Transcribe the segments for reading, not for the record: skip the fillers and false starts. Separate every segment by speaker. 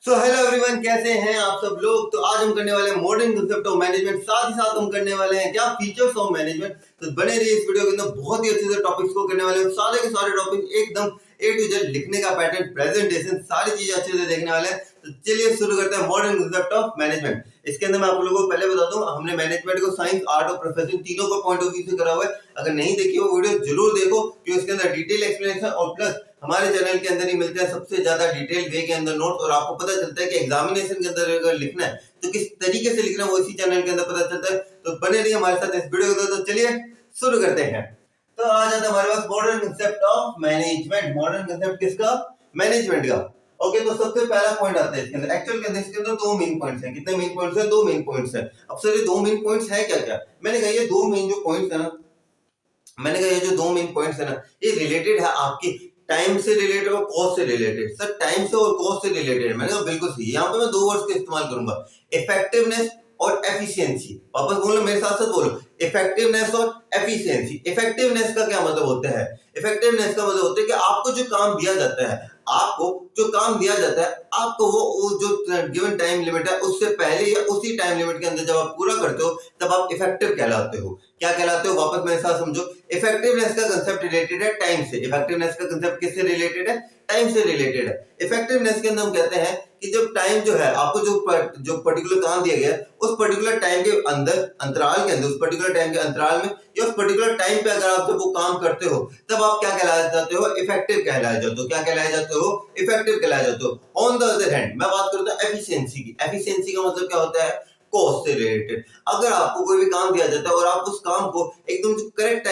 Speaker 1: So hello everyone, कैसे हैं आप सब लोग। तो आज हम करने वाले हैं मॉडर्न कंसेप्ट ऑफ मैनेजमेंट, साथ ही साथ हम करने वाले हैं क्या फीचर्स ऑफ मैनेजमेंट। तो बने रहिए इस वीडियो के अंदर, बहुत ही अच्छे से टॉपिक्स को करने वाले हैं। सारे के सारे टॉपिक एकदम ए टू जेड, लिखने का पैटर्न, प्रेजेंटेशन, सारी चीजें अच्छे से देखने वाले हैं। तो चलिए शुरू करते हैं मॉडर्न कंसेप्ट ऑफ मैनेजमेंट। इसके अंदर मैं आप लोगों को पहले बता दूं, हमने मैनेजमेंट को साइंस, आर्ट और प्रोफेशन तीनों का पॉइंट ऑफ व्यू से करा हुआ है। अगर नहीं देखी वो वीडियो जरूर देखो, क्योंकि उसके अंदर डिटेल एक्सप्लेनेशन और प्लस हमारे चैनल के अंदर ही मिलते हैं सबसे ज्यादा डिटेल वे के अंदर नोट, और आपको पता चलता है कि एग्जामिनेशन के अंदर अगर लिखना है तो किस तरीके से लिखना है वो इसी चैनल के अंदर पता चलता है। तो बने रहिए हमारे साथ इस वीडियो के अंदर। तो चलिए शुरू करते हैं। तो आ जाता है हमारे पास modern concept of management. Modern concept किसका? मैनेजमेंट का। ओके, तो सबसे पहला पॉइंट आता है इसके अंदर। एक्चुअल के अंदर इसके अंदर दो मेन पॉइंट्स हैं। कितने मेन पॉइंट्स हैं? दो मेन पॉइंट्स हैं। अब सर ये दो मेन पॉइंट्स हैं क्या क्या? मैंने कहा ये दो मेन जो पॉइंट्स है ना, मैंने कहा ये जो दो मेन पॉइंट्स है ना, ये रिलेटेड है आपकी टाइम से रिलेटेड और कॉस्ट से रिलेटेड। सर टाइम से और कॉस्ट से रिलेटेड है। मैंने कहा बिल्कुल सही। यहाँ पे मैं दो वर्ड्स का इस्तेमाल करूंगा, इफेक्टिवनेस और एफिशिएंसी। वापस बोलो, मेरे साथ साथ बोलो, इफेक्टिवनेस और एफिशिएंसी। इफेक्टिवनेस का क्या मतलब होता है? इफेक्टिवनेस का मतलब होता है कि आपको जो काम दिया जाता है, आपको जो काम दिया जाता है, आपको वो जो गिवन टाइम लिमिट है उससे पहले या उसी टाइम लिमिट के अंदर जब आप पूरा करते हो तब आप इफेक्टिव कहलाते हो। क्या कहलाते हो? वापस मेरे साथ समझो। इफेक्टिवनेस का कांसेप्ट रिलेटेड है टाइम से। इफेक्टिवनेस का कांसेप्ट किससे रिलेटेड है? टाइम से रिलेटेड है। इफेक्टिवनेस के अंदर हम कहते हैं कि जब टाइम जो है, आपको जो पर्टिकुलर काम दिया गया है उस पर्टिकुलर टाइम के अंदर, अंतराल के अंदर, उस पर्टिकुलर टाइम के अंतराल में या उस पर्टिकुलर टाइम पे अगर आप जब वो काम करते हो तब आप क्या कहलाए जाते हो? इफेक्टिव कहलाए जाते हो। क्या कहलाए जाते हो? इफेक्टिव कहलाए जाते हो। ऑन द अदर हैंड मैं बात करता हूं एफिशिएंसी की। एफिशिएंसी का मतलब क्या होता है? कॉस्ट से रिलेटेड। अगर आपको कोई भी काम दिया जाता है और आप उस काम को एकदम करेक्ट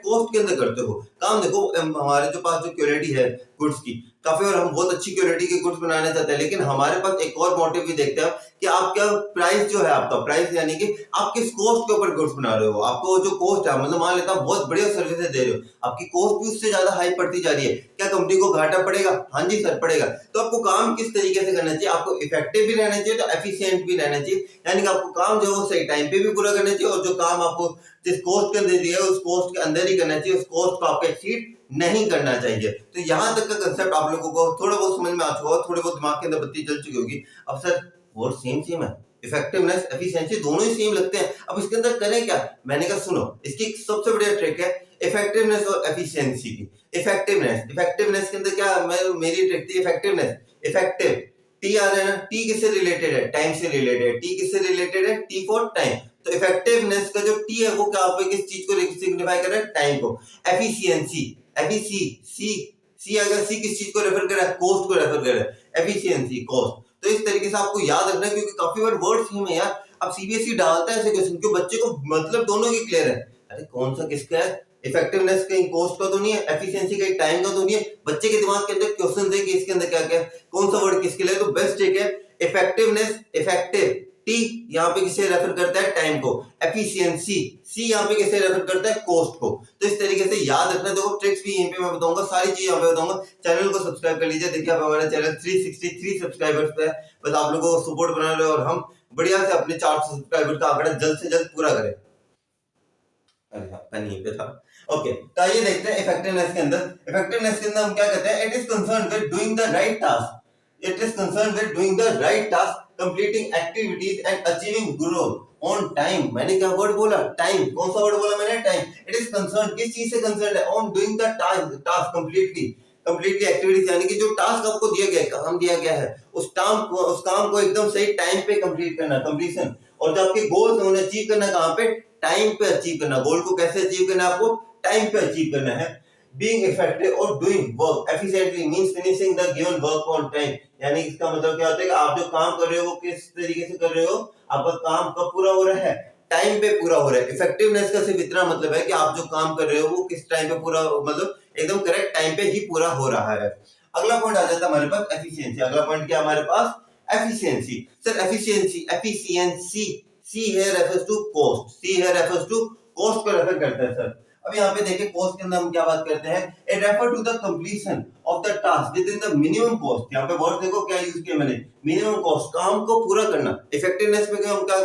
Speaker 1: कॉस्ट के अंदर करते हो। काम देखो, हमारे जो पास जो क्वालिटी है गुड्स की काफी, और हम बहुत अच्छी क्वालिटी के गुड्स बनाना चाहते हैं, लेकिन हमारे पास एक और मोटिव भी देखते हैं कि आप क्या प्राइस जो है, आपका प्राइस यानी कि आप किस कॉस्ट के ऊपर गुड्स बना रहे हो। आपको जो कॉस्ट है, मतलब मान लेता हूं बहुत बढ़िया सर्विसेज दे रहे हो, आपकी कॉस्ट भी उससे ज्यादा हाई पड़ती जा रही है। क्या कंपनी को घाटा पड़ेगा? हाँ जी सर, पड़ेगा। तो आपको काम किस तरीके से करना चाहिए? आपको इफेक्टिव भी रहना चाहिए तो एफिशिएंट भी रहना चाहिए। यानी कि आपको काम जो है वो सही टाइम पे भी पूरा करना चाहिए, और जो काम आपको जिस कॉस्ट के अंदर दिया है उस कॉस्ट के अंदर ही करना चाहिए। उस कॉस्ट को आपको एक्सीड नहीं करना चाहिए। तो यहां तक का कांसेप्ट आप लोगों को थोड़ा बहुत समझ में आ चुका होगा, थोड़ी बहुत दिमाग के अंदर बत्ती जल चुकी होगी। अब सर वर्ड सेम है, इफेक्टिवनेस एफिशिएंसी दोनों ही सेम लगते हैं। अब इसके अंदर करें क्या? मैंने कहा सुनो, इसकी सबसे बढ़िया ट्रिक है इफेक्टिवनेस और एफिशिएंसी की। इफेक्टिवनेस के अंदर क्या मेरी ट्रिक थी? इफेक्टिव टी आ रहा है ना, टी किससे रिलेटेड है? टाइम से रिलेटेड है। टी किससे रिलेटेड है? T for time. तो इफेक्टिवनेस का जो टी है वो क्या पे किस चीज को सिग्निफाई कर रहा है? टाइम को। एफिशिएंसी सी अगर सी किस चीज को रेफर कर रहा है? कॉस्ट को रेफर कर रहा है। Efficiency cost. तो इस तरीके से आपको याद रखना है, क्योंकि काफी बार वर्ड सेम है यार। अब सीबीएसई डालता है ऐसे क्वेश्चन, क्यों बच्चे को मतलब दोनों की क्लियर है। अरे कौन सा किसका है? इफेक्टिवनेस कहीं कॉस्ट का तो नहीं है, एफिशिएंसी कहीं टाइम का तो नहीं है। बच्चे के दिमाग के अंदर क्वेश्चन है कि इसके अंदर क्या क्या है, कौन सा वर्ड किसके लिए। तो बेस्ट ट्रिक है इफेक्टिवनेस। इफेक्टिव टी यहाँ पे किसे रेफर करता है? टाइम को। एफिशिएंसी सी यहाँ पे किसे रेफर करता है? कॉस्ट को। तो इस तरीके से याद रखना। देखो ट्रिक्स भी यहीं पे मैं बताऊंगा, सारी चीज यहाँ पे बताऊंगा। चैनल को सब्सक्राइब कर लीजिए। देखिए आप हमारा चैनल 363 सब्सक्राइबर्स पे है। बस आप लोगों को सपोर्ट बना रहे और हम बढ़िया से अपने 400 सब्सक्राइबर का आंकड़ा जल्द से जल्द पूरा करें। अरे हाँ, नहीं पे था। ओके, तो आइए देखते हैं इफेक्टिवनेस के अंदर। इफेक्टिवनेस के अंदर हम क्या कहते हैं? It is concerned with doing the right task. It is concerned with doing the right task, completing activities and achieving goal on time. मैंने क्या वर्ड बोला? टाइम। कौन सा वर्ड बोला मैंने? टाइम। It is concerned, किस चीज से concerned है? On doing the task completely activities, यानी कि जो टास्क आपको दिया गया है, काम दिया गया है, उस काम को एकदम सही टाइम पे कंप्लीट करना, कंप्लीशन। और जो आपके गोल्स हैं उन्हें अचीव करना कहाँ पे? टाइम पे अचीव करना। गोल को कैसे अचीव करना है? आपको टाइम पे अचीव करना है। Being effective or doing work efficiently means finishing the given work on time. यानी इसका मतलब क्या होता है कि आप जो काम कर रहे हो वो किस तरीके से कर रहे हो, आपका काम कब पूरा हो रहा है? टाइम पे पूरा हो रहा है। इफेक्टिवनेस का सिर्फ इतना मतलब है कि आप जो काम कर रहे हो वो किस टाइम पे पूरा, मतलब एकदम करेक्ट टाइम पे ही पूरा हो रहा है। अगला पॉइंट आ जाता है हमारे पास एफिशिएंसी। अगला पॉइंट क्या हमारे पास? एफिशिएंसी। सर एफिशिएंसी सी है रेफर्स टू कॉस्ट। सी है रेफर्स टू कॉस्ट को रेफर करता है सर। अब यहाँ पे देखिए कॉस्ट के अंदर हम क्या बात करते हैं? It refer to the completion of the task with in the minimum cost. यहाँ पे वर्ड देखो क्या यूज किया मैंने? मिनिमम कॉस्ट, काम को पूरा करना। इफेक्टिवनेस में हम क्या,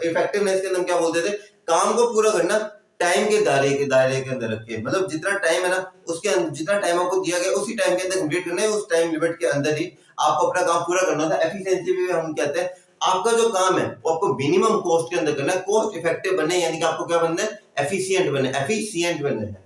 Speaker 1: इफेक्टिवनेस के अंदर हम क्या बोलते थे? काम को पूरा करना टाइम के दायरे के अंदर रखिए, मतलब जितना टाइम है ना उसके जितना टाइम आपको दिया गया उसी टाइम के अंदर कंप्लीट करना है, उस टाइम लिमिट के अंदर ही आपको अपना काम पूरा करना था। एफिशिएंसी भी हम कहते हैं आपका जो काम है वो आपको मिनिमम कॉस्ट के अंदर करना है, कॉस्ट इफेक्टिव बनना है, यानी कि आपको क्या बनना है, एफिशिएंट बनना है।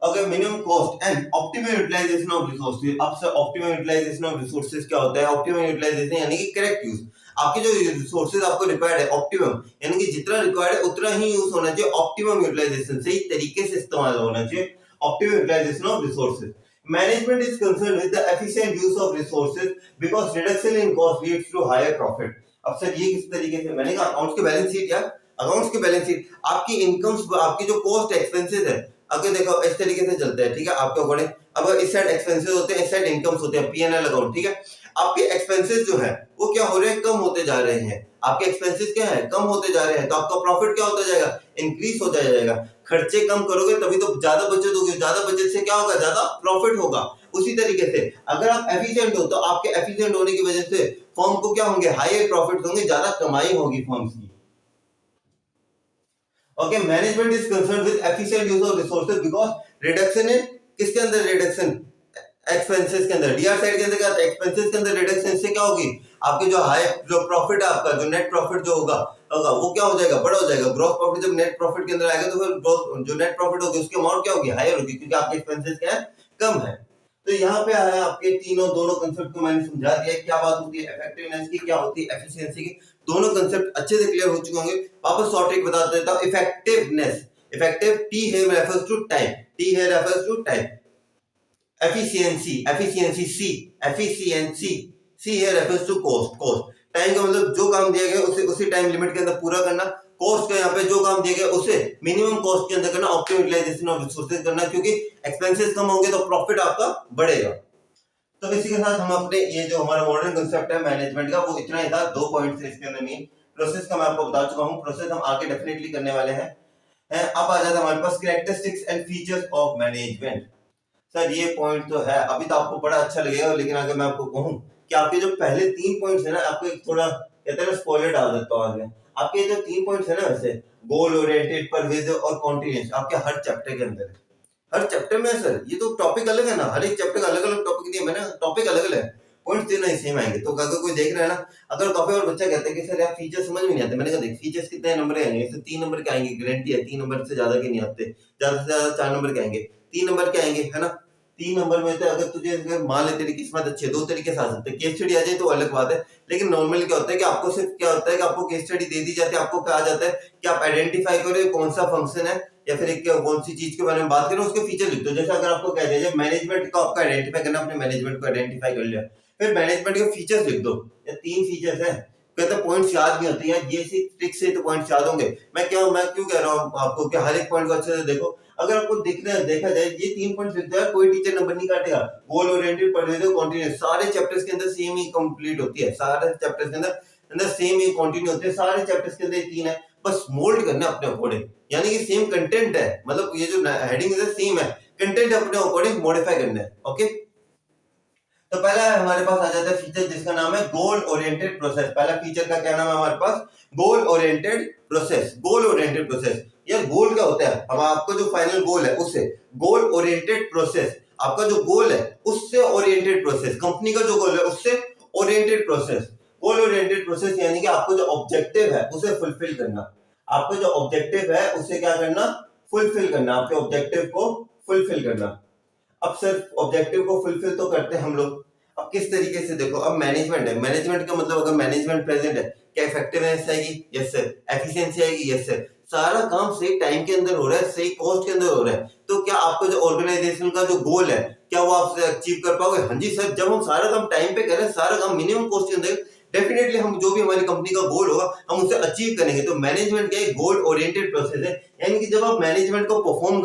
Speaker 1: Okay, minimum cost and optimum utilization of resources. अब से ऑप्टिमम यूटिलाइजेशन ऑफ रिसोर्सेज क्या होता है? ऑप्टिमम यूटिलाइजेशन यानी कि करेक्ट यूज। आपके जो रिसोर्सेज आपको रिक्वायर्ड है, ऑप्टिमम यानी कि जितना रिक्वायर्ड है उतना ही यूज होना चाहिए। ऑप्टिमम यूटिलाइजेशन सही तरीके से इस्तेमाल होना चाहिए, optimum utilization of resources. Management is concerned with the efficient use of resources because reduction in cost leads to higher profit. अब सर ये किस तरीके से? मैंने कहा अकाउंट्स की बैलेंस शीट या अकाउंट्स की बैलेंस शीट आपकी इनकम्स, आपकी जो कॉस्ट एक्सपेंसेस है, अगर देखो इस तरीके से चलता है, ठीक है, आपके अकॉर्डिंग। अब इस साइड एक्सपेंसेस होते हैं, इस साइड इनकम्स होते हैं, पीएनएल अकाउंट, ठीक है। आपके एक्सपेंसेस जो है वो क्या हो रहे हैं? कम होते जा रहे हैं। आपके एक्सपेंसेस क्या है? कम होते जा रहे हैं, तो आपका प्रॉफिट क्या होता जाएगा? इंक्रीज होता जाएगा। खर्चे कम करोगे तभी तो ज्यादा बचत होगी, ज्यादा बचत से क्या होगा? ज्यादा प्रॉफिट होगा। उसी तरीके से अगर आप एफिशिएंट हो तो आपके एफिशिएंट होने की वजह से फर्म को क्या होंगे? हायर प्रॉफिट होंगे, ज्यादा कमाई होगी फर्म्स की। Okay, management is concerned with efficient use of resources because reduction in किसके अंदर? रिडक्शन एक्सपेंसेस के अंदर। डीआर साइड के अंदर क्या? एक्सपेंसेस के अंदर रिडक्शन से क्या होगी? आपके जो हाई जो प्रॉफिट है, आपका जो नेट प्रॉफिट जो होगा वो क्या हो जाएगा? बड़ा हो जाएगा। ग्रॉस प्रॉफिट जब नेट प्रॉफिट के अंदर आएगा तो फिर जो नेट प्रॉफिट होगी उसकी अमाउंट क्या होगी? हायर होगी, क्योंकि आपके एक्सपेंसेस क्या है? कम है। तो यहाँ पे आया आपके दोनों कंसेप्ट को मैंने समझा दिया, क्या बात होती है इफेक्टिवनेस की, क्या होती है एफिशिएंसी की। दोनों कंसेप्ट अच्छे से क्लियर हो चुके होंगे। वापस शॉर्ट ट्रिक बता देता हूँ। Effectiveness, effective T here refers to time, T here refers to time. Efficiency C here refers to cost. Time का मतलब जो काम दिया गया उसे उसी टाइम लिमिट के अंदर पूरा करना। कॉस्ट का यहाँ पे जो काम दिया गया उसे मिनिमम कॉस्ट के अंदर करना, ऑप्टिमम यूटिलाइजेशन ऑफ रिसोर्सेज करना, क्योंकि एक्सपेंसेस कम होंगे तो प्रॉफिट आपका बढ़ेगा। तो इसी के साथ हम अपने ये जो हमारा मॉडर्न कांसेप्ट है मैनेजमेंट का वो इतना ही था। 2 पॉइंट्स है इसके अंदर। मेन प्रोसेस का मैं आपको बता चुका हूँ, प्रोसेस हम आगे डेफिनेटली करने वाले हैं। अब आ जाता है हमारे पास characteristics and features of management. Sir ये पॉइंट तो है, अभी तो आपको बड़ा अच्छा लगेगा, लेकिन अगर मैं आपको कहूँ कि आपके जो पहले 3 पॉइंट्स है ना, आपको एक थोड़ा कहते हैं ना स्पॉइलर डाल देता हूँ आगे। आपके जो 3 पॉइंट्स है ना, वैसे गोल ओरिएंटेड, परवेसिव और कॉन्टिन्यूअस, आपके हर चैप्टर के अंदर है। हर चैप्टर में सर ये तो टॉपिक अलग है ना, हर एक चैप्टर का अलग अलग टॉपिक दिया मैंने, टॉपिक अलग अलग है, पॉइंट्स तीनों सेम आएंगे। तो अगर कोई देख रहा है ना, अगर काफी और बच्चा कहते हैं कि सर यार फीचर समझ में नहीं आते, मैंने कहा देख फीचर्स कितने नंबर आएंगे? इससे 3 नंबर के आएंगे, गारंटी है। 3 नंबर से ज्यादा के नहीं आते, ज्यादा से ज्यादा 4 नंबर के आएंगे। 3 नंबर के आएंगे, है ना। 3 नंबर में तो अगर तुझे अगर मान ले तेरी किस्मत अच्छी है, 2 तरीके से आ सकते हैं। केस स्टडी आ जाए तो अलग बात है, लेकिन नॉर्मली क्या होता है कि आपको सिर्फ क्या होता है कि आपको केस स्टडी दे दी जाती है, आपको कहा जाता है कि आप आइडेंटिफाई करो कौन सा फंक्शन है या फिर एक कौन सी चीज के बारे में बात करें, उसके फीचर लिख दो। जैसे अगर आपको कह दिया जाए मैनेजमेंट का आपका आइडेंटिफाई करना, अपने मैनेजमेंट को आइडेंटिफाई कर लिया, फिर मैनेजमेंट के फीचर्स लिख दो। ये 3 फीचर्स हैं, कहते पॉइंट्स याद नहीं होती हैं, ये सी ट्रिक से तो पॉइंट्स याद होंगे। मैं क्यों कह रहा हूँ आपको कि हर एक पॉइंट को अच्छे से देखो। अगर आपको देखा जाए ये 3 पॉइंट्स लिखता है, कोई टीचर नंबर नहीं काटेगा। गोल ओरिएंटेड, परवेसिव, कॉन्टिन्यूअस, सारे चैप्टर्स के अंदर सेम ही कंप्लीट होती है, सारे चैप्टर्स के अंदर सेम ही कंटिन्यू होते हैं, सारे चैप्टर्स के अंदर 3 है, बस मोल्ड करना अपने अकॉर्डिंग, यानी कि सेम कंटेंट है, मतलब ये जो हेडिंग है सेम है, कंटेंट अपने अकॉर्डिंग मॉडिफाई करना है। ओके, तो पहला हमारे पास आ जाता है फीचर जिसका नाम है गोल ओरिएंटेड प्रोसेस। पहला फीचर का क्या नाम है हमारे पास? Goal oriented process. Goal oriented process, यार गोल क्या होता है? हम आपका जो फाइनल गोल है उससे गोल ओरिएंटेड प्रोसेस, आपका जो गोल है उससे ओरिएंटेड प्रोसेस, कंपनी का जो गोल है उससे oriented process. Goal oriented process यानी कि आपको जो ऑब्जेक्टिव है उसे फुलफिल करना, आपको जो ऑब्जेक्टिव है उसे क्या करना? फुलफिल करना, आपके ऑब्जेक्टिव को फुलफिल करना। अब सिर्फ ऑब्जेक्टिव को फुलफिल तो करते हैं हम लोग, अब किस तरीके से? देखो अब मैनेजमेंट है, मैनेजमेंट का मतलब अगर मैनेजमेंट प्रेजेंट है, क्या इफेक्टिवनेस आएगी? Yes sir. एफिशिएंसी आएगी? Yes sir. सारा काम सही टाइम के अंदर हो रहा है, सही कॉस्ट के अंदर हो रहा है, तो क्या आपका जो ऑर्गेनाइजेशन का जो गोल है क्या वो आप अचीव कर पाओगे? हाँ जी सर। जब हम सारा काम टाइम पे कर रहे हैं, सारा काम मिनिमम कॉस्ट के अंदर, डेफिनेटली हम जो भी हमारी कंपनी का गोल होगा हम उसे अचीव करेंगे। तो मैनेजमेंट का एक गोल ओरिएंटेड प्रोसेस है, यानी कि जब आप मैनेजमेंट को परफॉर्म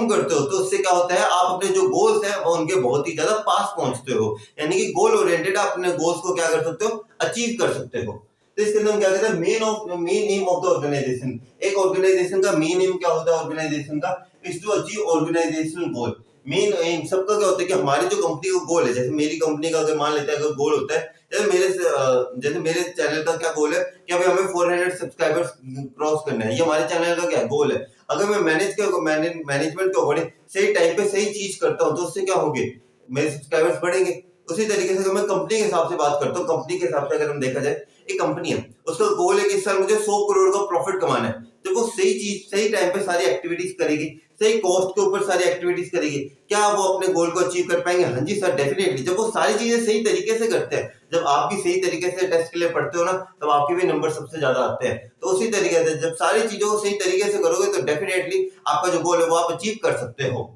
Speaker 1: करते हो, तो उससे क्या होता है? आप अपने जो गोल्स हैं वो उनके बहुत ही ज्यादा पास पहुंचते हो, यानी कि गोल ओरिएंटेड आप अपने गोल्स को क्या कर सकते हो? अचीव कर सकते हो। तो इसके अंदर हम क्या कहते हैं? Main aim of the organization. एक ऑर्गेनाइजेशन का मेन एम क्या होता है? ऑर्गेनाइजेशन का is to achieve organizational goal. Main aim सबका क्या होता है कि हमारी जो कंपनी का गोल है, जैसे मेरी कंपनी का अगर मान लेते हैं अगर गोल होता है जैसे मेरे चैनल का क्या गोल है कि अभी हमें 400 सब्सक्राइबर्स क्रॉस करना है, ये हमारे चैनल का क्या गोल है। अगर मैं मैनेजमेंट के अकॉर्डिंग सही टाइम पे सही चीज करता हूँ तो उससे क्या होंगे, मेरे सब्सक्राइबर्स बढ़ेंगे। उसी तरीके से अगर मैं कंपनी के हिसाब से बात करता हूँ, कंपनी के हिसाब से अगर हम देखा जाए, एक कंपनी है, उसका गोल है कि इस साल मुझे 100 करोड़ का प्रॉफिट कमाना है। जब वो सही चीज सही टाइम पे सारी एक्टिविटीज करेगी, सही कॉस्ट के ऊपर सारी एक्टिविटीज करेगी, क्या वो अपने गोल को अचीव कर पाएंगे? हाँ जी सर, डेफिनेटली। जब वो सारी चीजें सही तरीके से करते हैं, जब आप भी सही तरीके से टेस्ट के लिए पढ़ते हो ना, तब आपके भी नंबर सबसे ज्यादा आते हैं। तो उसी तरीके से जब सारी चीजों को सही तरीके से करोगे तो डेफिनेटली आपका जो गोल है वो आप अचीव कर सकते हो।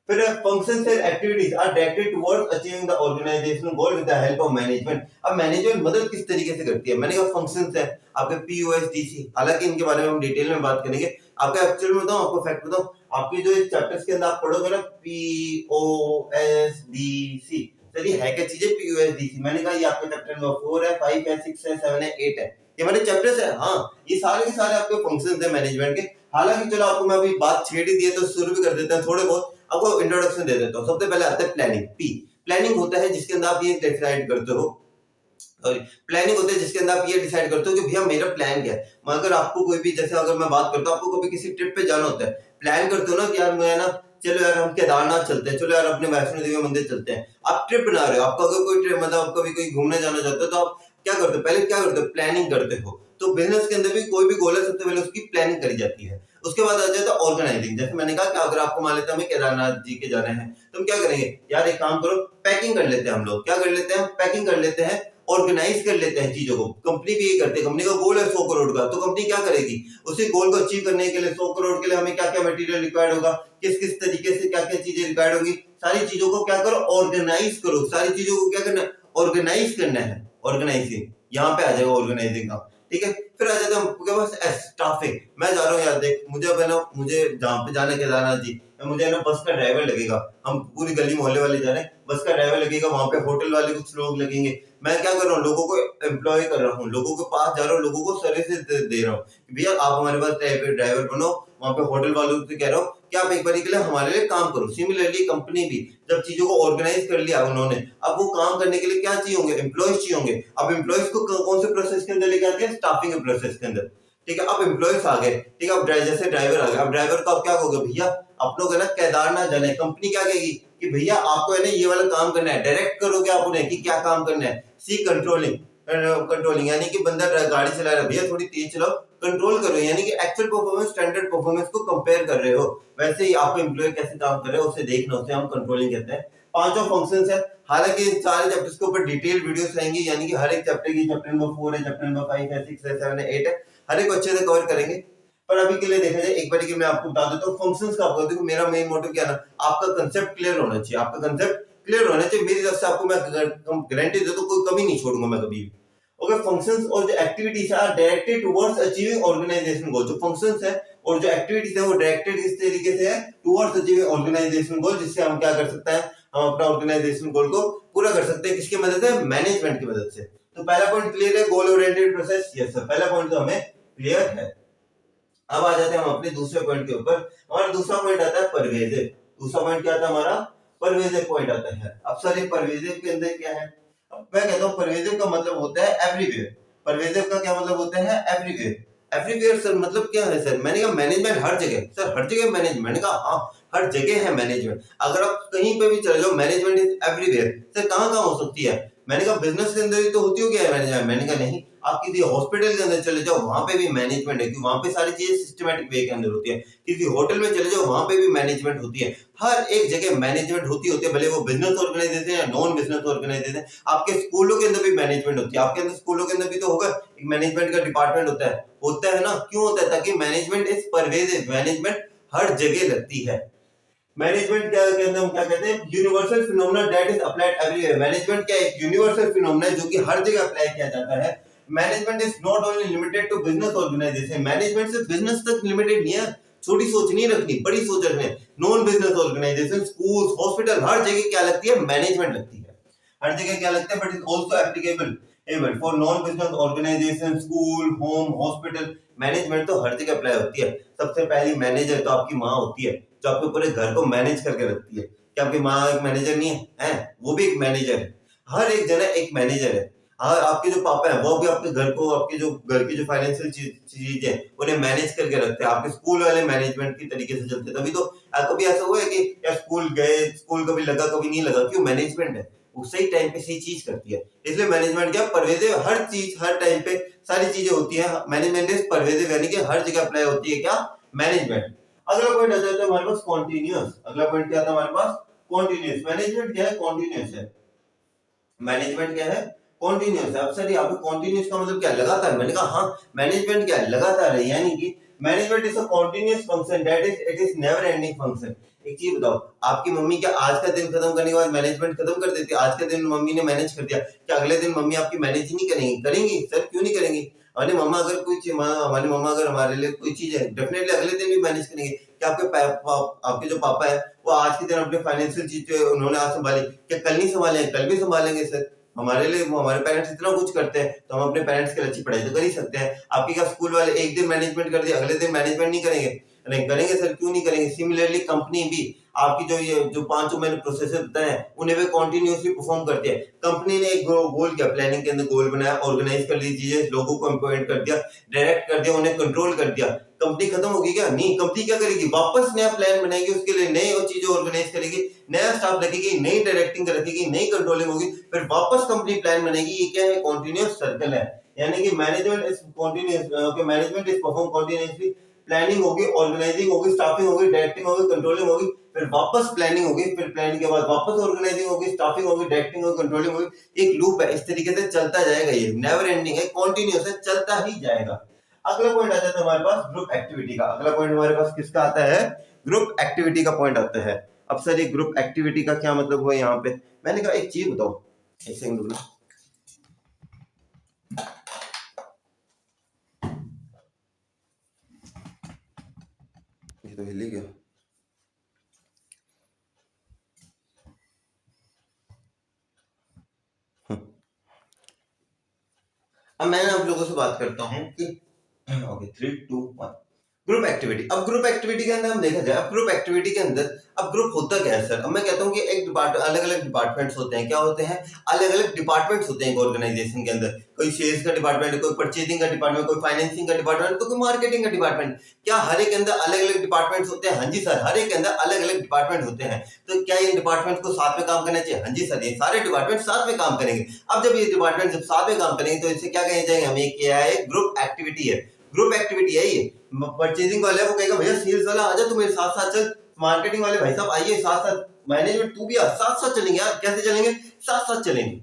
Speaker 1: फिर functions and activities are directed towards achieving the organizational goal with the help of management। अब मैनेजमेंट मदद किस तरीके से करती है? मैंने कहा फंक्शंस है आपके POSDC, हालांकि इनके बारे में हम डिटेल में बात करेंगे। आपका एक्चुअल में बताऊं, आपको फैक्ट बताऊं, आपके जो चैप्टर्स के अंदर आप पढ़ोगे ना POSDC, सर ये है क्या चीज है POSDC? मैंने कहा ये आपका चैप्टर नंबर 4 है, 5 है, 6 है, 7 है, 8 है, ये हमारे चैप्टर्स है। हाँ, ये सारे के सारे आपके फंक्शंस है मैनेजमेंट के। हालांकि चलो आपको मैं अभी बात छेड़ ही दी है तो शुरू भी कर देते हैं, थोड़े बहुत आपको इंट्रोडक्शन दे देता हूँ। सबसे पहले आता है प्लानिंग। प्लानिंग होता है जिसके अंदर आप ये डिसाइड करते हो, प्लानिंग होता है जिसके अंदर आप ये डिसाइड करते हो कि भैया मेरा प्लान क्या है। अगर आपको कोई भी, जैसे अगर मैं बात करता हूँ, आपको कभी किसी ट्रिप पे जाना होता है, प्लान करते हो ना कि यार मैं ना, चलो यार हम केदारनाथ चलते हैं, चलो यार अपने वैष्णो देवी मंदिर चलते हैं। आप ट्रिप बना रहे हो, आपको अगर कोई ट्रिप, मतलब आप कभी कोई घूमने जाना चाहते हो तो आप क्या करते हो? पहले क्या करते हो? प्लानिंग करते हो। तो बिजनेस के अंदर भी कोई भी गोल है, सबसे पहले उसकी प्लानिंग करी जाती है। उसके बाद आ जाता है ऑर्गेनाइजिंग। जैसे मैंने कहा कि अगर आपको मान लेते हैं हमें केदारनाथ जी के जाने हैं, तो हम क्या करेंगे? यार एक काम करो, पैकिंग कर लेते हैं। हम लोग क्या कर लेते हैं? पैकिंग कर लेते हैं, ऑर्गेनाइज कर लेते हैं चीजों को। कंपनी भी यही करती है। कंपनी का गोल है 100 करोड़ का, तो कंपनी क्या करेगी? उसी गोल को अचीव करने के लिए 100 करोड़ के लिए हमें क्या क्या मटेरियल रिक्वायर्ड होगा, किस किस तरीके से क्या क्या चीजें रिक्वायर्ड होगी, सारी चीजों को क्या करो? ऑर्गेनाइज करो। सारी चीजों को क्या करना है? ऑर्गेनाइज करना है। ऑर्गेनाइजिंग यहाँ पे आ जाएगा, ऑर्गेनाइजिंग का। ठीक है, फिर आ जाता है आपके पास स्टाफिंग। मैं जा रहा हूँ यार, देख मुझे अब है ना, मुझे जहाँ पे जाना है केदारनाथ जी, मुझे है ना बस का ड्राइवर लगेगा। हम पूरी गली मोहल्ले वाले जा रहे हैं, बस का ड्राइवर लगेगा, वहां पे होटल वाले कुछ लोग लगेंगे। मैं क्या कर रहा हूँ? लोगों को एम्प्लॉय कर रहा हूँ, लोगों के पास जा रहा हूँ, लोगों को सर्विसेज दे रहा हूँ। भैया आप हमारे पास ड्राइवर बनो। वहां पे होटल वालों से कह रहा हूँ कि आप एक बार के लिए हमारे लिए काम करो। सिमिलरली कंपनी भी जब चीजों को ऑर्गेनाइज कर लिया उन्होंने, अब वो काम करने के लिए क्या चाहिए होंगे? एम्प्लॉयज चाहिए होंगे। अब एम्प्लॉयज को कौन से प्रोसेस के अंदर लेके आते हैं? स्टाफिंग के प्रोसेस के अंदर। ठीक है, अब एम्प्लॉयज आ गए। ठीक है, अब जैसे ड्राइवर आ गए, अब ड्राइवर को आप क्या कहोगे? भैया आप लोग है ना केदारनाथ जाना है। कंपनी क्या कहेगी कि भैया आपको है ना ये वाला काम करना है। डायरेक्ट करोगे आप उन्हें कि क्या काम करना है? सी कंट्रोलिंग। कंट्रोलिंग यानी कि बंदा गाड़ी चला रहा है, भैया थोड़ी तेज चलाओ, कंट्रोल करो। यानी कि एक्चुअल परफॉर्मेंस स्टैंडर्ड परफॉर्मेंस को कंपेयर कर रहे हो। वैसे ही आपको एम्प्लॉय कैसे काम कर रहे हो उसे देखना, उसे हम कंट्रोलिंग कहते हैं। पांचों फंक्शंस है। हालांकि इन सारे चैप्टर्स के ऊपर डिटेल वीडियोस रहेंगी, यानी कि हर एक चैप्टर की, चैप्टर नंबर 4 है, चैप्टर नंबर 5 है, 6 है, 7 है, 8 है, हर एक अच्छे से कवर करेंगे। पर अभी के लिए देखा जाए, एक बार मैं आपको बता देता हूँ फंक्शंस का। आपको देखो, मेरा मेन मोटिव क्या है ना, आपका कंसेप्ट क्लियर होना चाहिए। आपका कंसेप्ट क्लियर होना चाहिए। मेरी तरफ से आपको मैं गारंटी देता हूँ, कोई कमी नहीं छोड़ूंगा मैं कभी भी। ओके, फंक्शंस और जो activities are directed towards achieving organization goal. जो फंक्शंस है और जो एक्टिविटीज है वो डायरेक्टेड इस तरीके से है टुवर्ड्स अचीविंग ऑर्गेनाइजेशन गोल, जिससे हम क्या कर सकते हैं? हम अपना ऑर्गेनाइजेशन गोल को पूरा कर सकते हैं। किसकी मदद से? मैनेजमेंट की मदद से। तो पहला पॉइंट क्लियर है, goal oriented process. Yes sir, पहला पॉइंट तो हमें क्लियर है। अब आ जाते हैं हम अपने दूसरे पॉइंट के ऊपर। हमारा दूसरा पॉइंट आता है परवेजिव। दूसरा पॉइंट क्या आता है हमारा? परवेजिव पॉइंट आता है। अब सर ये परवेजिव के अंदर क्या है? मैं कहता हूँ परवेजिव का मतलब होता है एवरीवेयर। परवेजिव का क्या मतलब होता है? एवरीवेयर। एवरीवेयर सर मतलब क्या है सर? मैंने कहा मैनेजमेंट हर जगह। सर हर जगह मैनेजमेंट? मैंने कहा हाँ, हर जगह है मैनेजमेंट। अगर आप कहीं पे भी चले जाओ, मैनेजमेंट इज एवरीवेयर। सर कहाँ कहाँ हो सकती है? मैंने कहा बिजनेस के अंदर ही तो होती होगी मैनेजमेंट। मैंने कहा नहीं, आप किसी हॉस्पिटल के अंदर चले जाओ, वहां पे भी मैनेजमेंट है, क्योंकि वहां पे सारी चीजें सिस्टमैटिक वे के अंदर होती है। किसी होटल में चले जाओ, वहां पे भी मैनेजमेंट होती है। हर एक जगह मैनेजमेंट होती है, भले वो बिजनेस ऑर्गेनाइजेशन या नॉन बिजनेस ऑर्गेनाइजेशन। आपके स्कूलों के अंदर भी मैनेजमेंट होती है। आपके अंदर स्कूलों के अंदर भी तो होगा, एक मैनेजमेंट का डिपार्टमेंट होता है ना। क्यों होता है? ताकि मैनेजमेंट इज परवेजिव। मैनेजमेंट हर जगह लगती है। मैनेजमेंट क्या कहते हैं? हम क्या कहते हैं? Universal phenomena that is applied everywhere. Management क्या एक यूनिवर्सल फिनोमेना है जो कि हर जगह अप्लाई किया जाता है। Management is not only limited to business organization. Management सिर्फ बिजनेस तक लिमिटेड नहीं है। छोटी सोच नहीं रखनी, बड़ी सोच रखनी है। Non business organization, school, hospital, हर जगह क्या लगती है? मैनेजमेंट लगती है। हर जगह क्या लगता है? But is also applicable able for non business organization, school, home, hospital. Management तो हर जगह अप्लाई होती है। सबसे पहली मैनेजर तो आपकी माँ होती है, जो आपके पूरे घर को मैनेज करके रखती है। क्या आपकी माँ एक मैनेजर नहीं है? वो भी एक मैनेजर है। हर एक जना एक मैनेजर है। हाँ, आपके जो पापा हैं वो भी आपके घर को, आपके जो घर की जो फाइनेंशियल चीज है उन्हें मैनेज करके रखते हैं। आपके स्कूल वाले मैनेजमेंट की तरीके से चलते हैं। तभी तो कभी ऐसा हुआ है कि यार स्कूल गए, स्कूल कभी लगा कभी नहीं लगा, क्यों? मैनेजमेंट है, वो सही टाइम पे सही चीज करती है। इसलिए मैनेजमेंट क्या, परवेजिव, हर चीज हर टाइम पे सारी चीजें होती है। मैनेजमेंट इज परवेजिव, यानी कि हर जगह अप्लाई होती है क्या, मैनेजमेंट। अगला पॉइंट आ जाता है हमारे पास कॉन्टिन्यूअस। अगला पॉइंट क्या था हमारे पास, कॉन्टिन्यूअस। मैनेजमेंट क्या है, कॉन्टिन्यूअस है। मैनेजमेंट क्या है, कॉन्टिन्यूअस है। अब सर यहाँ पे कॉन्टिन्यूअस का मतलब क्या है, लगातार। मैंने कहा हाँ, मैनेजमेंट क्या है, लगातार है, यानी कि management is a continuous function, that is it is never ending function. एक चीज बताओ, आपकी मम्मी क्या आज का दिन खत्म करने के बाद मैनेजमेंट खत्म कर देती है? आज का दिन मम्मी ने मैनेज कर दिया, क्या अगले दिन मम्मी आपकी मैनेज ही नहीं करेंगी? करेंगी सर, क्यों नहीं करेंगी? हमारी मम्मा अगर कोई चीज, हमारी मम्मा अगर हमारे लिए कोई चीज है, डेफिनेटली अगले दिन भी मैनेज करेंगे। क्या आपके जो पापा है वो आज के दिन अपने फाइनेंशियल चीज उन्होंने आज संभाली, क्या कल नहीं संभाले? कल भी संभालेंगे सर। हमारे लिए हमारे पेरेंट्स इतना कुछ करते हैं, तो हम अपने पेरेंट्स के लिए अच्छी पढ़ाई तो कर ही सकते हैं। आपके क्या स्कूल वाले एक दिन मैनेजमेंट कर दिया, अगले दिन मैनेजमेंट नहीं करेंगे? नहीं करेंगे सर, क्यों नहीं करेंगे? सिमिलरली कंपनी भी आपकी जो ये जो पांचों मैंने प्रोसेसर बताए हैं उन्हें भी कॉन्टिन्यूसली परफॉर्म करती है। कंपनी ने एक गोल किया, प्लानिंग के अंदर गोल बनाया, ऑर्गेनाइज कर दी चीजें, लोगों को एम्प्लॉयमेंट कर दिया, डायरेक्ट कर दिया, उन्हें कंट्रोल कर दिया। कंपनी खत्म होगी क्या? नहीं, कंपनी क्या करेगी, वापस नया प्लान बनाएगी, उसके लिए नई और चीजें ऑर्गेनाइज करेगी, नया स्टाफ रखेगी, नई डायरेक्टिंग रखेगी, नई कंट्रोलिंग होगी, फिर वापस कंपनी प्लान बनाएगी। ये क्या है, कॉन्टिन्यूअस सर्कल है। यानी कि management is continuous, management is perform continuously. Planning होगी, ऑर्गेनाइजिंग होगी, स्टाफिंग होगी, डायरेक्टिंग होगी, कंट्रोलिंग होगी, फिर वापस प्लानिंग होगी, फिर प्लानिंग के बाद वापस ऑर्गेनाइजिंग होगी, स्टाफिंग होगी, डायरेक्टिंग होगी, कंट्रोलिंग होगी। एक लूप है, इस तरीके से चलता जाएगा, ये नेवर एंडिंग है, कॉन्टिन्यूअस है, चलता ही जाएगा। अगला पॉइंट आ जाता है हमारे पास ग्रुप एक्टिविटी का। अगला पॉइंट हमारे पास किसका आता है, ग्रुप एक्टिविटी का पॉइंट आता है। अब सर ये ग्रुप एक्टिविटी का क्या मतलब हुआ यहाँ पे? मैंने कहा एक चीज बताओ, एक सेकंड रुकना, ये तो हिल ही गया। अब मैं आप लोगों से बात करता हूँ कि ओके 3 2 1 ग्रुप एक्टिविटी। अब ग्रुप एक्टिविटी के अंदर हम देखा जाए, अब ग्रुप एक्टिविटी के अंदर अब ग्रुप होता क्या है सर? अब मैं कहता हूँ कि एक अलग अलग डिपार्टमेंट्स होते हैं। क्या होते हैं? अलग अलग डिपार्टमेंट्स होते हैं एक ऑर्गेनाइजेशन के अंदर। कोई सेल्स का डिपार्टमेंट, कोई परचेजिंग का डिपार्टमेंट, कोई फाइनेंसिंग का डिपार्टमेंट, तो कोई मार्केटिंग का डिपार्टमेंट। क्या हर एक के अंदर अलग अलग डिपार्टमेंट्स होते हैं? हाँ जी सर, हर एक के अंदर अलग अलग डिपार्टमेंट होते हैं। तो क्या ये डिपार्टमेंट को साथ में काम करना चाहिए? हाँ जी सर, ये सारे डिपार्टमेंट साथ में काम करेंगे। अब जब ये डिपार्टमेंट जब साथ में काम करेंगे तो इसे क्या कहे जाएंगे? हमें क्या है, ग्रुप एक्टिविटी है। ग्रुप एक्टिविटी है ये। परचेजिंग वाला वो कहेगा भैया सेल्स वाला आजा तू मेरे साथ साथ चल, मार्केटिंग वाले भाई साहब आइए साथ साथ, मैनेजमेंट तू भी आ, साथ साथ चलेंगे यार। कैसे चलेंगे? साथ साथ चलेंगे।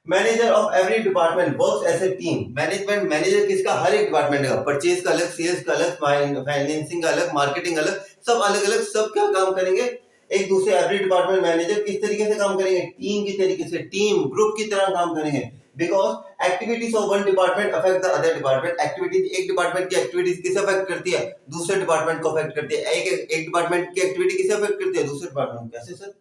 Speaker 1: Manager of every department works as a team. Management, manager किसका? हर एक डिपार्टमेंट का। परचेज का अलग, सेल्स का अलग, फाइनेंसिंग का अलग, मार्केटिंग अलग, सब अलग अलग, सब क्या काम करेंगे? एक दूसरे, एवरी डिपार्टमेंट मैनेजर किस तरीके से काम करेंगे? टीम की तरीके से, टीम ग्रुप की तरह काम करेंगे। Because activities of one department affect the other department. Activities, एक डिपार्टमेंट की एक्टिविटीज किसे अफेक्ट करती है? दूसरे डिपार्टमेंट को अफेक्ट करती है। एक डिपार्टमेंट की एक्टिविटी किसे अफेक्ट करती है? दूसरे डिपार्टमेंट। कैसे सर?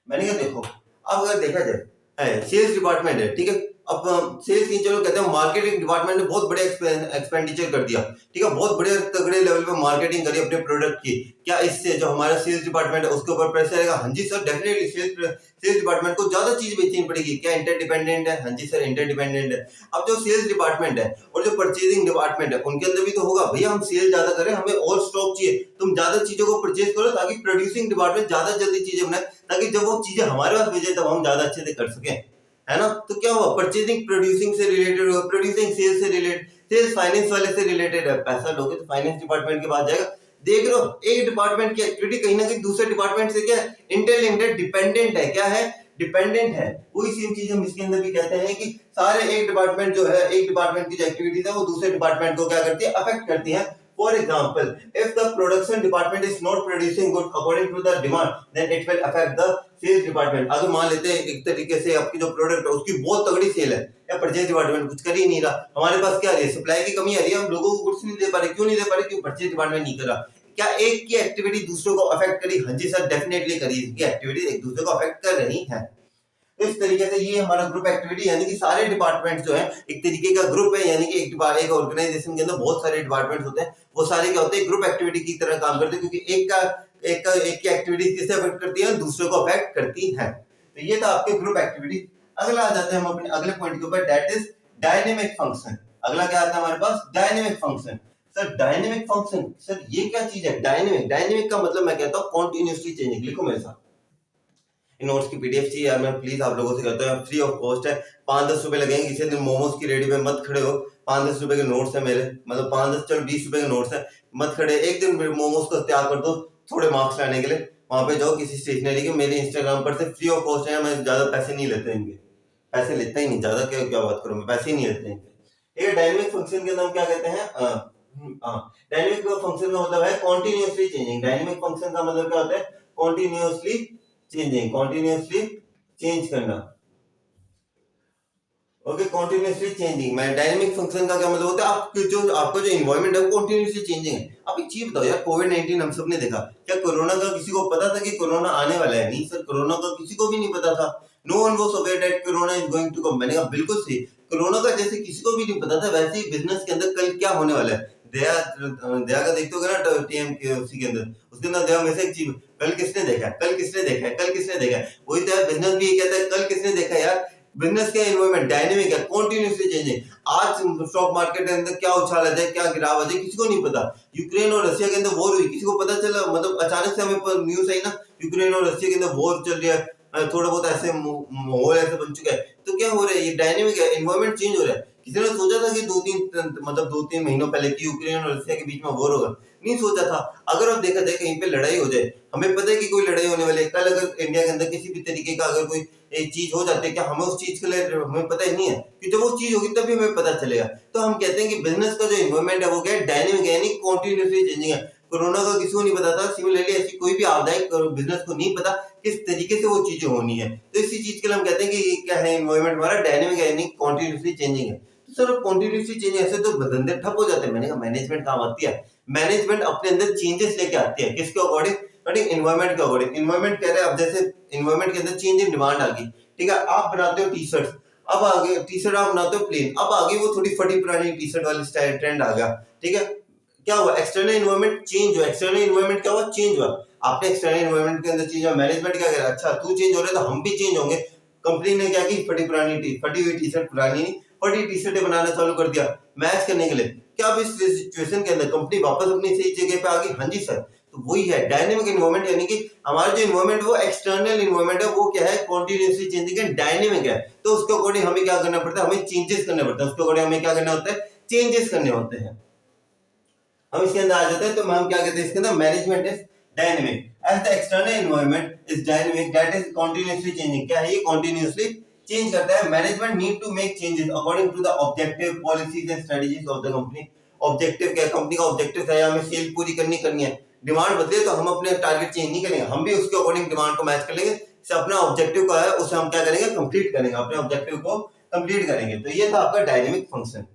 Speaker 1: मैंने कहा देखो, अब अगर देखा जाए सेल्स डिपार्टमेंट है, ठीक है, अब सेल्स नहीं, चलो कहते हैं मार्केटिंग डिपार्टमेंट ने बहुत बड़े एक्सपेंडिचर कर दिया, ठीक है, बहुत बड़े तगड़े लेवल पे मार्केटिंग करी अपने प्रोडक्ट की। क्या इससे जो हमारा सेल्स डिपार्टमेंट है उसके ऊपर प्रेशर आएगा? हाँ जी सर, डेफिनेटली सेल्स डिपार्टमेंट को ज्यादा चीज बेचनी पड़ेगी। क्या इंटरडिपेंडेंट है? हाँ जी सर, इंटरडिपेंडेंट है। अब जो सेल्स डिपार्टमेंट है और जो परचेजिंग डिपार्टमेंट है उनके अंदर भी तो होगा, भैया हम सेल ज्यादा करें, हमें और स्टॉक चाहिए, तुम ज्यादा चीजों को परचेज करो ताकि प्रोड्यूसिंग डिपार्टमेंट ज्यादा जल्दी चीजें बनाए, ताकि जब वो चीजें हमारे पास भेजे तब हम ज्यादा अच्छे से कर सकें, है ना? तो क्या हुआ, परचेजिंग प्रोड्यूसिंग से रिलेटेड हुआ, प्रोड्यूसिंग सेल्स से रिलेटेड, सेल्स फाइनेंस वाले से रिलेटेड है। पैसा लोगे तो फाइनेंस डिपार्टमेंट के पास जाएगा। देख लो, एक डिपार्टमेंट की एक्टिविटी कहीं ना कहीं दूसरे डिपार्टमेंट से क्या है, इंटरलिंक्ड, डिपेंडेंट है। क्या है? डिपेंडेंट है। वही सेम चीज हम इसके अंदर भी कहते हैं कि सारे एक डिपार्टमेंट जो है, एक डिपार्टमेंट की जो एक्टिविटीज है वो दूसरे डिपार्टमेंट को क्या करती है, अफेक्ट करती है। For example, if the production department is not producing good according to the demand, then it will affect the sales department. अगर मान लेते हैं एक तरीके से आपकी जो प्रोडक्ट है उसकी बहुत तगड़ी सेल है, या परचेज डिपार्टमेंट कुछ कर ही नहीं रहा, हमारे पास क्या आ रही है, सप्लाई की कमी आ रही है, हम लोगों को कुछ नहीं दे पा रहे। क्यों नहीं दे पा रहे? क्योंकि परचेज डिपार्टमेंट नहीं कर रहा। क्या एक की एक्टिविटी दूसरों को अफेक्ट करी? हाँ जी सर, डेफिनेटली करी। इसकी एक्टिविटी एक दूसरे को अफेक्ट कर रही है। इस तरीके से ये हमारा ग्रुप एक्टिविटी, यानी कि सारे डिपार्टमेंट्स जो है एक तरीके का ग्रुप है, यानी कि एक ऑर्गेनाइजेशन के अंदर बहुत सारे डिपार्टमेंट्स होते हैं, वो सारे क्या होते हैं, ग्रुप एक्टिविटी की तरह काम करते हैं, क्योंकि एक की एक्टिविटी किसे अफेक्ट करती है, दूसरे को अफेक्ट करती है। तो ये था आपके ग्रुप एक्टिविटी। अगला आ जाते हैं हम अपने अगले पॉइंट के ऊपर, दैट इज डायनेमिक फंक्शन। अगला क्या आता है हमारे पास, dynamic function. Sir dynamic function, sir ये क्या चीज है डायनेमिक? डायनेमिक का मतलब मैं कहता हूँ कॉन्टिन्यूसली चेंजिंग। लिखो मेरे साथ, नोट्स की पीडीएफ चाहिए यार, मैं प्लीज आप लोगों से कहता हूँ, फ्री ऑफ कॉस्ट है, 5-10 रुपए लगेंगे। किसी दिन मोमोज की रेडी पे मत खड़े हो, 5-10 रुपए के नोट्स है मेरे, मतलब 5-10 चलो 20 रुपए के नोट्स है, मत खड़े। एक दिन मोमोज को तैयार कर दो थोड़े मार्क्स लाने के लिए, वहां पे जाओ किसी स्टेशनरी के, मेरे इंस्टाग्राम पर से फ्री ऑफ कॉस्ट है, मैं ज्यादा पैसे नहीं लेते इनके, पैसे लेता ही नहीं ज्यादा, क्या क्या बात करूं मैं, पैसे ही नहीं लेते इनके। ये डायनेमिक फंक्शन के अंदर हम क्या कहते हैं, डायनेमिक फंक्शन का मतलब है कॉन्टिन्यूसली चेंजिंग। डायनेमिक फंक्शन का मतलब क्या होता है, कॉन्टिन्यूसली चेंजिंग, कॉन्टिन्यूसली चेंज करना। Okay, continuously changing. मैं डायनेमिक फंक्शन का क्या मतलब होता है, आपका जो एनवायरनमेंट है वो कॉन्टिन्यूसली चेंजिंग है। अब एक चीज बताओ यार, कोविड-19 हम सब ने देखा, क्या कोरोना का किसी को पता था कि कोरोना आने वाला है? नहीं सर, कोरोना का किसी को भी नहीं पता था। No one was aware that corona is going to come. मैंने कहा बिल्कुल सही, कोरोना का जैसे किसी को भी नहीं पता था, वैसे ही बिजनेस के अंदर कल क्या होने वाला है। दया का देखते हो ना टीएम के उसी के अंदर, उसके अंदर दया में से एक चीज, कल किसने देखा है, कल किसने देखा है, कल किसने देखा है। वही तो यार बिजनेस भी ये कहता है, कल किसने देखा यार। बिजनेस का एनवायरनमेंट डायनेमिक है, कॉन्टिन्यूसली चेंजिंग। आज स्टॉक मार्केट के अंदर क्या उछाल आ जाए, क्या गिराव आ जाए, किसी को नहीं पता। यूक्रेन और रशिया के अंदर वॉर हुई, किसी को पता चला? मतलब अचानक से हमें न्यूज आई ना, यूक्रेन और रशिया के अंदर वॉर चल रहा है, थोड़ा बहुत ऐसे माहौल ऐसे बन चुका है। तो क्या हो रहा है, ये डायनेमिक है, एनवायरनमेंट चेंज हो रहा है। किसी ने सोचा था कि 2-3 महीनों पहले कि यूक्रेन और रशिया के बीच में वॉर होगा? नहीं सोचा था। अगर अब देखा जाए कहीं पे लड़ाई हो जाए, हमें पता है कि कोई लड़ाई होने वाली है, कल अगर इंडिया के अंदर किसी भी तरीके का अगर कोई एक चीज हो जाती है, क्या हमें उस चीज के लिए हमें पता ही नहीं है कि जब वो चीज होगी तभी हमें पता चलेगा। तो हम कहते हैं कि बिजनेस का जो एनवायरनमेंट है वो क्या है, डायनेमिक है, यानी कॉन्टिन्यूसली चेंजिंग है। कोरोना का किसी को नहीं पता था, सिमिलरली ऐसी कोई भी आपदा है, बिजनेस को नहीं पता किस तरीके से वो चीजें होनी है। तो इसी चीज के लिए हम कहते हैं कि ये क्या है, एनवायरनमेंट हमारा डायनेमिक है, यानी कॉन्टिन्यूसली चेंजिंग है। तो सर कॉन्टिन्यूसली चेंज ऐसे तो धंधे ठप हो जाते हैं। मैंने कहा मैनेजमेंट काम आती है, मैनेजमेंट अपने अंदर चेंजेस लेके आती है, किसके अकॉर्डिंग, एनवायरनमेंट के अकॉर्डिंग। एनवायरनमेंट कह रहे हैं, अब जैसे एनवायरनमेंट के अंदर चेंज इन डिमांड आ गई, ठीक है, आप बनाते हो टी शर्ट, अब आगे टी शर्ट आप बनाते हो प्लेन, अब आगे वो थोड़ी फटी पुरानी टी शर्ट वाली स्टाइल ट्रेंड आ गया, ठीक है। क्या हुआ, एक्सटर्नल एनवायरनमेंट चेंज हुआ, एक्सटर्नल एनवायरनमेंट क्या हुआ, चेंज हुआ। आपने एक्सटर्नल एनवायरनमेंट के अंदर चेंज हुआ, मैनेजमेंट क्या कह रहा है, अच्छा तू चेंज हो रहा है तो हम भी चेंज होंगे। कंपनी ने क्या की, फटी हुई टी शर्ट, पुरानी फटी टी शर्टें बनाना चालू कर दिया मैच करने के लिए। क्या अब इस सिचुएशन के अंदर कंपनी वापस अपनी सही जगह पे आ गई? हाँ जी सर। तो वही है डायनेमिक एनवायरनमेंट, यानी कि हमारा जो एनवायरनमेंट वो एक्सटर्नल एनवायरनमेंट है, वो क्या है, कॉन्टिन्यूसली चेंजिंग है, डायनेमिक है। तो उसके अकॉर्डिंग हमें क्या करना पड़ता है, हमें चेंजेस करने पड़ते हैं, उसके अकॉर्डिंग हमें क्या करना होता है, चेंजेस करने होते हैं। हम इसके अंदर आ जाते हैं, तो हम क्या कहते हैं इसके अंदर, management is dynamic as the external environment is dynamic that is continuously changing. क्या है ये, कंटीन्यूअसली चेंज करता है। Management need to make changes according to the objective, policies and strategies of the company. Objective क्या है, company का objective है हमें सेल पूरी करनी है। डिमांड बदले तो हम अपने टारगेट चेंज नहीं करेंगे, हम भी उसके अकॉर्डिंग डिमांड को मैच कर लेंगे। अपना ऑब्जेक्टिव का है उसे हम क्या करेंगे, कंप्लीट करेंगे, अपने ऑब्जेक्टिव को कंप्लीट करेंगे। तो ये था आपका डायनेमिक फंक्शन।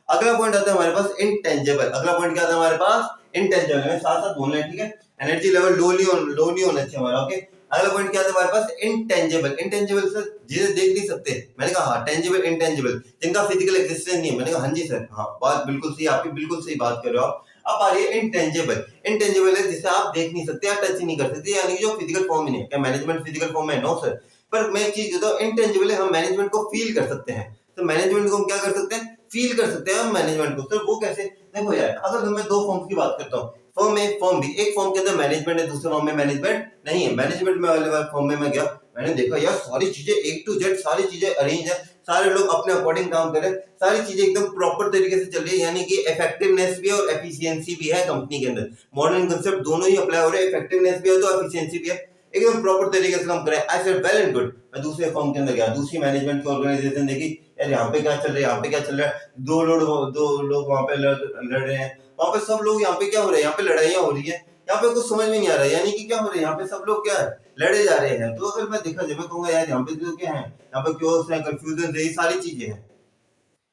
Speaker 1: अगला पॉइंट आता है हमारे पास इंटेंजिबल। अगला पॉइंट क्या आता है हमारे पास, इंटेंजिबल में साथ साथ बोलना है, ठीक है। एनर्जी लेवल लो नहीं होना चाहिए हमारा, ओके। अगला पॉइंट क्या आता है हमारे पास, इंटेंजिबल। इंटेंजिबल सर जिसे देख नहीं सकते, मैंने कहा हाँ, टेंजिबल इंटेंजिबल, जिनका फिजिकल एक्जिस्टेंस नहीं है। मैंने कहा हाँ जी सर, हाँ बात बिल्कुल सही, आप बिल्कुल सही बात कर रहे हो आप। अब आ रही है इंटेंजिबल। इंटेंजिबल है जिसे आप देख नहीं सकते, आप टच नहीं कर सकते, यानी जो फिजिकल फॉर्म में नहीं है। क्या मैनेजमेंट फिजिकल फॉर्म में है? No sir. पर मैं एक चीज कहता हूँ, इंटेंजिबल है, हम मैनेजमेंट को फील कर सकते हैं। तो मैनेजमेंट को हम क्या कर सकते हैं, फील कर सकते हैं हम मैनेजमेंट को। सर वो कैसे, देखो यार, अगर मैं दो फॉर्म्स की बात करता हूँ, फॉर्म ए फॉर्म बी, एक फॉर्म के अंदर मैनेजमेंट है, दूसरे फॉर्म में मैनेजमेंट नहीं है। मैनेजमेंट में वाले फॉर्म में मैं गया, मैंने देखा यार सारी चीजें ए टू जेड सारी चीजें अरेंज है, सारे लोग अपने अकॉर्डिंग काम कर रहे हैं, सारी चीजें एकदम प्रॉपर तरीके से चल रही है, यानी कि इफेक्टिवनेस भी है और एफिशिएंसी भी है कंपनी के अंदर। मॉडर्न कांसेप्ट दोनों ही अप्लाई हो रहे हैं, इफेक्टिवनेस भी है तो एफिशिएंसी भी है, एकदम प्रॉपर तरीके से काम कर रहे हैं। I said well and good. मैं दूसरे फॉर्म के अंदर गया, दूसरी मैनेजमेंट की ऑर्गेनाइजेशन देखी, यार यहाँ पे क्या चल रहा है, यहाँ पे क्या चल रहा है, दो लोग वहां पे लड़ रहे हैं, वहां पे सब लोग, यहाँ पे क्या हो रहा है, यहाँ पे लड़ाइयाँ हो रही है, यहाँ पे कुछ समझ में नहीं आ रहा है, यानी कि क्या हो रहा है, यहाँ पे सब लोग क्या है, लड़े जा रहे हैं। तो अगर मैं देखा जाए, मैं कहूंगा यार यहाँ पे जो क्या है, यहाँ पे क्योस है, कंफ्यूजन है, ये सारी चीजें हैं।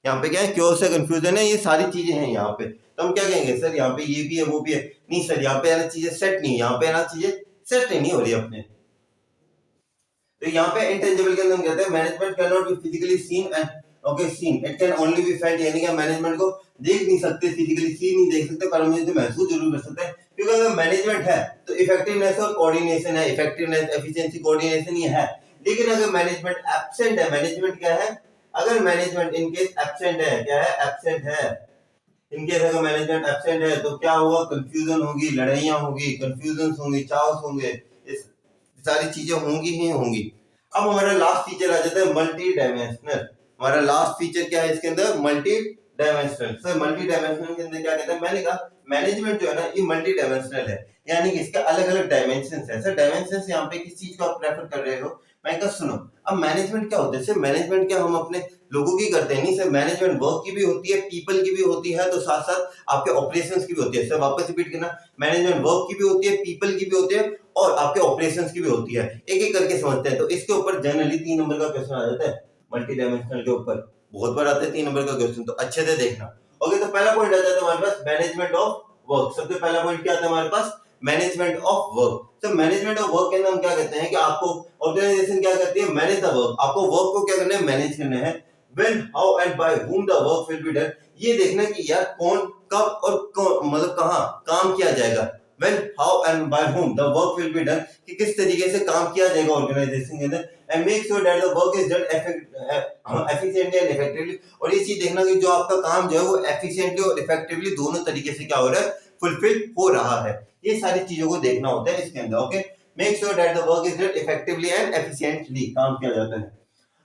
Speaker 1: यहाँ पे क्या है, क्योस है, कंफ्यूजन है, ये सारी चीजें हैं यहाँ पे। तो हम क्या कहेंगे, सर यहाँ पे ये भी है वो भी है। नहीं सर, यहाँ पे है ना चीजें सेट नहीं, यहाँ पे है ना चीजें सेट नहीं हो रही अपने। तो यहाँ पे इंटेंजिबल के अंदर हम कहते हैं management can not be physically seen and okay seen, it can only be felt, यानी कि मैनेजमेंट को देख नहीं सकते, फिजिकली सी नहीं देख सकते, पर हम इसे महसूस जरूर कर सकते हैं। क्योंकि अगर मैनेजमेंट है तो इफेक्टिवनेस और कोऑर्डिनेशन है, इफेक्टिवनेस एफिशिएंसी कोऑर्डिनेशन ये है। लेकिन अगर मैनेजमेंट एब्सेंट है, मैनेजमेंट क्या है, अगर मैनेजमेंट इन केस एब्सेंट है, क्या है, एब्सेंट है, इनकेस अगर मैनेजमेंट एब्सेंट है तो क्या होगा, कंफ्यूजन होगी, लड़ाइयां होगी, कंफ्यूजन होंगी, चाओस होंगे, इस सारी चीजें होंगी ही होंगी। अब हमारा लास्ट फीचर आ जाता है मल्टी डायमेंशनल। हमारा लास्ट फीचर क्या है इसके अंदर, multi dimensional. Sir multi dimensional के अंदर क्या कहते हैं, मैंने कहा मैनेजमेंट जो है ना ये मल्टी डायमेंशनल है, यानी कि इसके अलग अलग डायमेंशन है। सर डायमेंशन यहाँ पे किस चीज को आप प्रेफर कर रहे हो, मैं कहा सुनो, अब मैनेजमेंट क्या होता है, सिर्फ मैनेजमेंट क्या हम अपने लोगों की करते हैं, नहीं सर, मैनेजमेंट वर्क की भी होती है, पीपल की भी होती है, तो साथ साथ आपके ऑपरेशंस की भी होती है। सर वापस रिपीट करना, मैनेजमेंट वर्क की भी होती है, पीपल की भी होती है, और आपके ऑपरेशंस की भी होती है। एक एक करके समझते हैं। तो इसके ऊपर जनरली 3 नंबर का क्वेश्चन आ जाता है, मल्टी डायमेंशनल के ऊपर बहुत बार आता है 3 नंबर का क्वेश्चन, तो अच्छे से देखना। ओके, तो पहला पॉइंट आ जाता है हमारे पास मैनेजमेंट ऑफ वर्क। सबसे पहला पॉइंट क्या आता है हमारे पास, मैनेजमेंट ऑफ वर्क। तो मैनेजमेंट ऑफ वर्क के अंदर हम क्या कहते हैं कि आपको ऑर्गेनाइजेशन क्या करती है, मैनेज द वर्क। आपको वर्क को क्या करना है, मैनेज करना है। When, how and by whom the work will be done, ये देखना कि यार कौन कब और मतलब कहाँ काम किया जाएगा। When, how and by whom the work will be done, कि किस तरीके से काम किया जाएगा ऑर्गेनाइजेशन के अंदर, and make sure that the work is done efficiently and effectively। और ये चीज देखना कि जो आपका काम जो है वो efficiently और effectively दोनों तरीके से क्या हो रहा है, फुलफिल हो रहा है। ये सारी चीजों को देखना होता है इसके अंदर। Okay, make sure that the work is done effectively and efficiently, काम किया जाता है।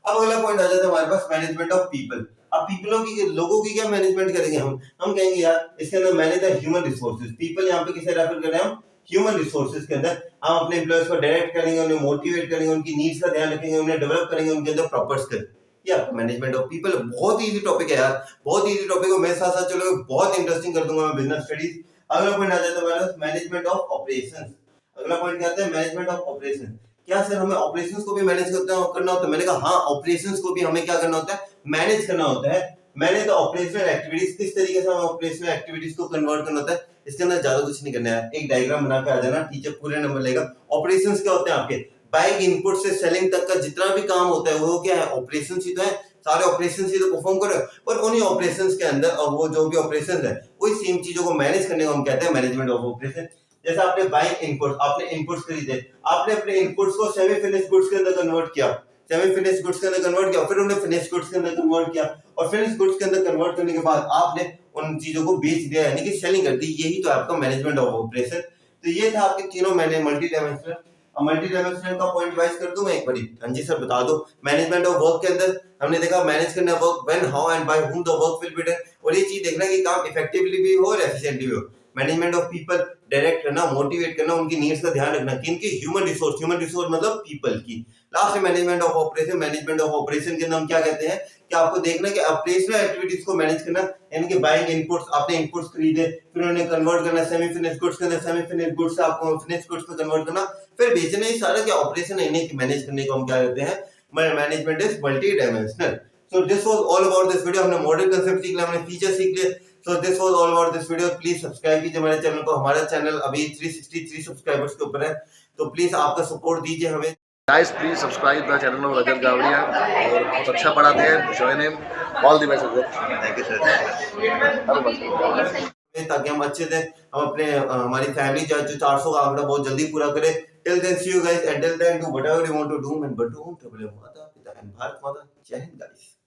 Speaker 1: अब अगला पॉइंट आ जाता है हमारे पास मैनेजमेंट ऑफ पीपल। अब पीपलों की, लोगों की क्या मैनेजमेंट करेंगे हम कहेंगे यार इसके अंदर manage the human resources. People यहाँ पे किसे रेफर कर रहे हैं हम, ह्यूमन रिसोर्सेज के अंदर हम अपने एम्प्लॉयज को डायरेक्ट करेंगे, उन्हें मोटिवेट करेंगे, उनकी नीड्स का ध्यान रखेंगे, उन्हें डेवलप करेंगे, उनके अंदर प्रॉपर स्किल। ये आपका मैनेजमेंट ऑफ पीपल। बहुत इजी टॉपिक है यार, बहुत इजी टॉपिक है। मेरे साथ साथ चलोगे बहुत इंटरेस्टिंग कर दूंगा मैं बिजनेस स्टडीज। अगला पॉइंट आ जाता है हमारे पास मैनेजमेंट ऑफ ऑपरेशंस। अगला पॉइंट क्या आता है, मैनेजमेंट ऑफ ऑपरेशन। क्या सर हमें ऑपरेशंस को भी मैनेज करना होता है, मैंने कहा हाँ, ऑपरेशंस को भी हमें क्या करना होता है, मैनेज करना होता है। मैनेज द ऑपरेशनल एक्टिविटीज, किस तरीके से हमें ऑपरेशनल एक्टिविटीज को कन्वर्ट करना होता है, इसके अंदर ज्यादा कुछ नहीं करना है, एक डायग्राम बना के आ जाना, टीचर पूरे नंबर लेगा। ऑपरेशंस क्या होते हैं आपके, बाइंग इनपुट से सेलिंग तक का जितना भी काम होता है वो क्या है, ऑपरेशंस ही तो है। सारे ऑपरेशंस ही तो परफॉर्म करो, और उन्हीं ऑपरेशंस के अंदर और वो जो भी ऑपरेशंस है वही सेम चीजों को मैनेज करने को हम कहते हैं मैनेजमेंट ऑफ ऑपरेशन। जैसे आपने बाइंग इनपुट, आपने इनपुट्स खरीदे, आपने अपने इनपुट्स को सेमी फिनिश गुड्स के अंदर कन्वर्ट किया, सेमी फिनिश गुड्स के अंदर कन्वर्ट किया, फिर उन्हें फिनिश गुड्स के अंदर कन्वर्ट किया, और फिनिश गुड्स के अंदर कन्वर्ट करने के बाद आपने उन चीजों को बेच दिया, यानी कि सेलिंग कर दी। यही तो आपका मैनेजमेंट ऑफ ऑपरेशन। तो ये था आपके तीनों मैंने मल्टी डायमेंशनल। अब मल्टी डायमेंशनल का पॉइंट वाइज कर दूं मैं एक बारी, हाँ जी सर बता दो। मैनेजमेंट ऑफ वर्क के अंदर हमने देखा मैनेज करना work, when, how and by whom the work will be done, और ये चीज देखना कि काम इफेक्टिवली भी हो और एफिशिएंटली भी हो। मैनेजमेंट ऑफ पीपल, डायरेक्ट करना, मोटिवेट करना, उनकी नीड्स का ध्यान रखना, किनकी, ह्यूमन रिसोर्स मतलब पीपल की। लास्ट में management of operation. Management of operation के अंदर हम क्या कहते हैं कि आपको देखना कि ऑपरेशनल एक्टिविटीज को मैनेज करना, यानी कि बाइंग इनपुट्स, आपने इनपुट्स खरीदे, फिर उन्हें कन्वर्ट करना सेमी फिनिश गुड्स के अंदर, सेमी फिनिश गुड्स से आपको फिनिश गुड्स में कन्वर्ट करना, फिर बेचना। ये सारा क्या ऑपरेशन है, इन्हें मैनेज करने को हम क्या कहते हैं, management is multi dimensional. So this was all about this video. हमने मॉडल कांसेप्ट सीख लिया, हमने फीचर सीख लिए। So this was all about this video. Please subscribe कीजिए हमारे चैनल को। हमारा चैनल अभी 363 सब्सक्राइबर्स के ऊपर है, तो प्लीज आपका सपोर्ट दीजिए हमें।
Speaker 2: Guys, please subscribe the channel of Rajat Gavdia और बहुत अच्छा पढ़ाते हैं, join him, all the best Rajat।
Speaker 1: Thank you sir. ताकि हम अच्छे से हम अपने हमारी फैमिली जो 400 का आंकड़ा बहुत जल्दी पूरा करें। Till then see you guys, and till then do whatever you want to do, and but do माता पिता एंड भारत माता। जय हिंद गाइस।